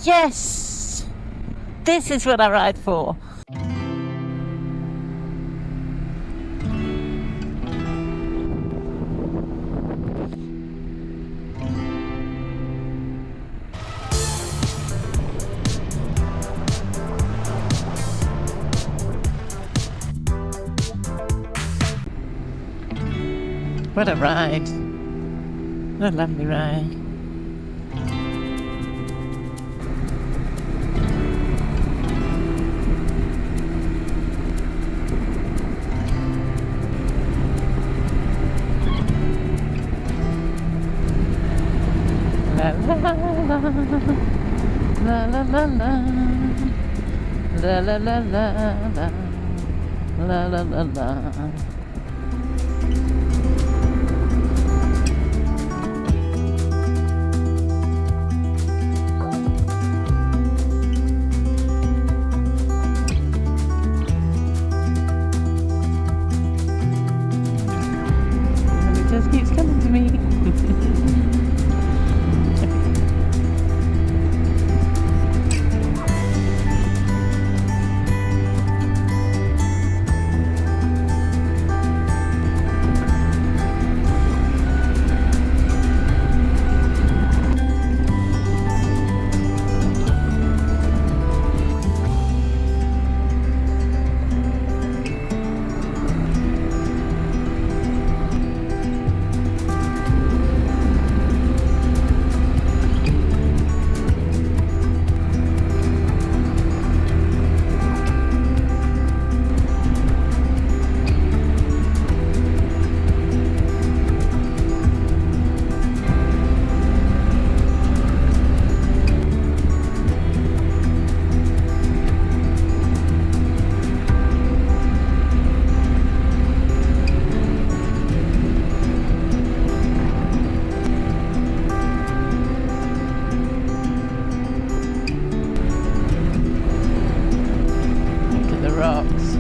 Yes! This is what I ride for. What a ride. What a lovely ride. La la la la la la la la la la la la la. It just keeps coming to me. Rocks.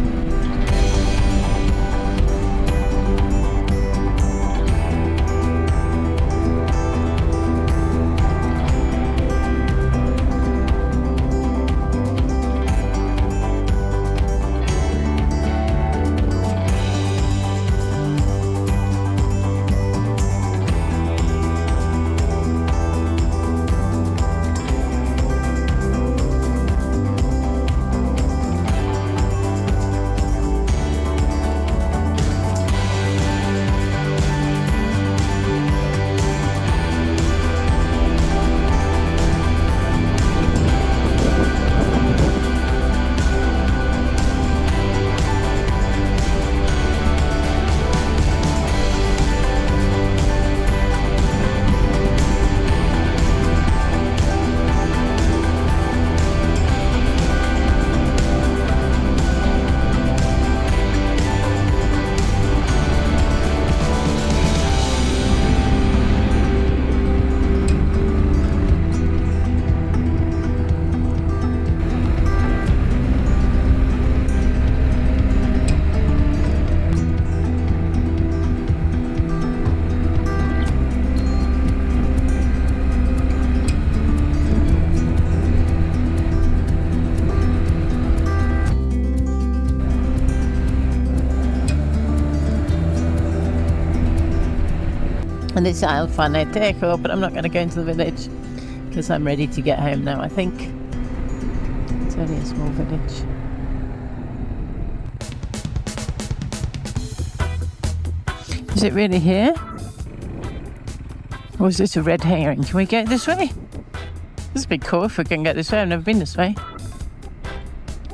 And it's Al Faneteco, but I'm not going to go into the village because I'm ready to get home now, I think. It's only a small village. Is it really here? Or is this a red herring? Can we get this way? This would be cool if we can get this way. I've never been this way.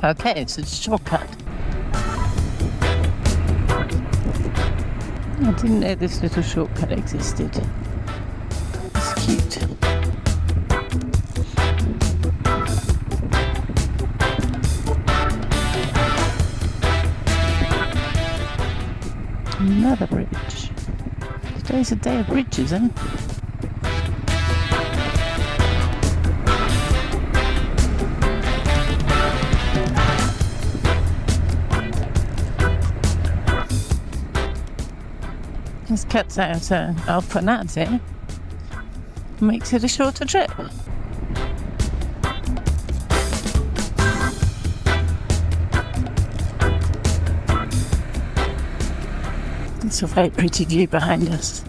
Okay, it's a shortcut. I didn't know this little shortcut existed. It's cute. Another bridge. Today's a day of bridges, eh? This cuts out Alpenate, makes it a shorter trip. It's a very pretty view behind us.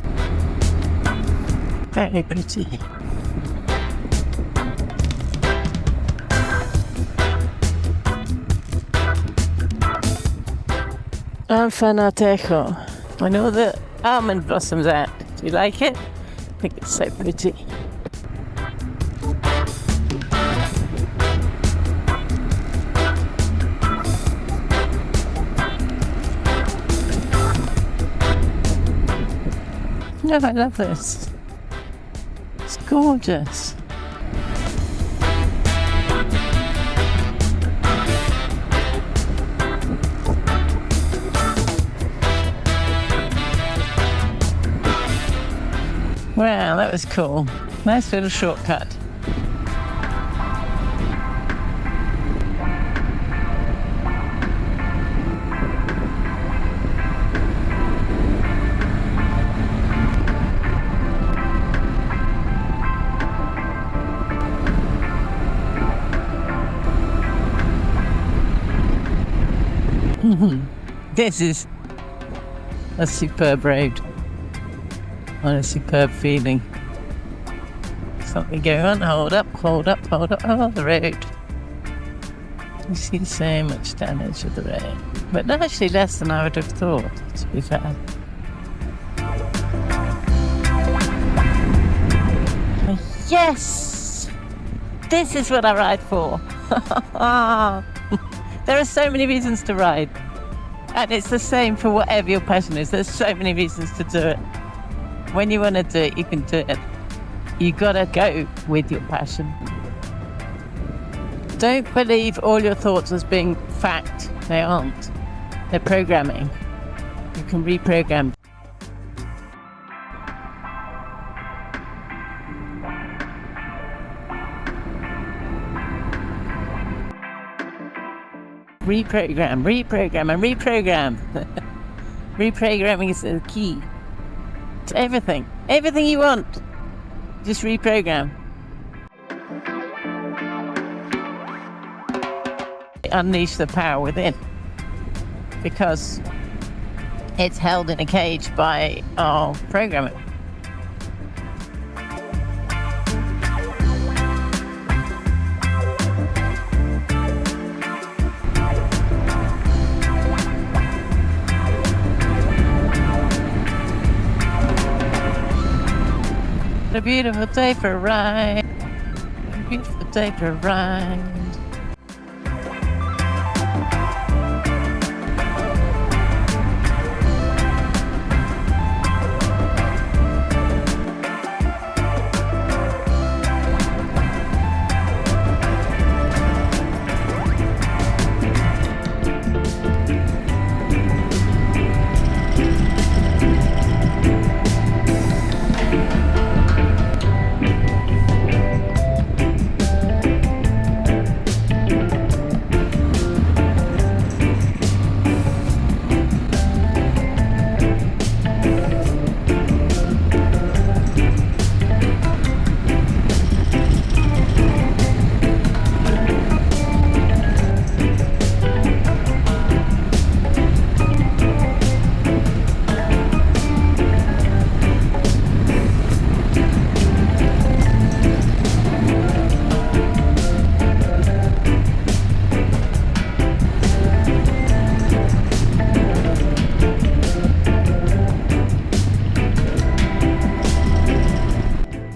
Very pretty. Alfanatejo. I know the almond blossoms out. Do you like it? I think it's so pretty. No, I love this. It's gorgeous. Wow, that was cool. Nice little shortcut. This is a superb road. On a superb feeling. Something going on. Hold up, hold up, hold up. Oh, the road. You see so much damage with the rain. But actually less than I would have thought, to be fair. Yes! This is what I ride for. There are so many reasons to ride. And it's the same for whatever your passion is. There's so many reasons to do it. When you want to do it, you can do it. You gotta go with your passion. Don't believe all your thoughts as being fact. They aren't. They're programming. You can reprogram. Reprogram, reprogram, and reprogram. Reprogramming is the key to everything. Everything you want, just reprogram. Unleash the power within, because it's held in a cage by our programming. A beautiful day for a ride. A beautiful day for a ride.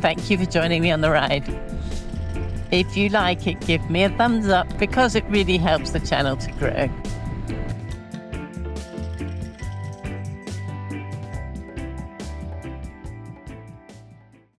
Thank you for joining me on the ride. If you like it, give me a thumbs up because it really helps the channel to grow.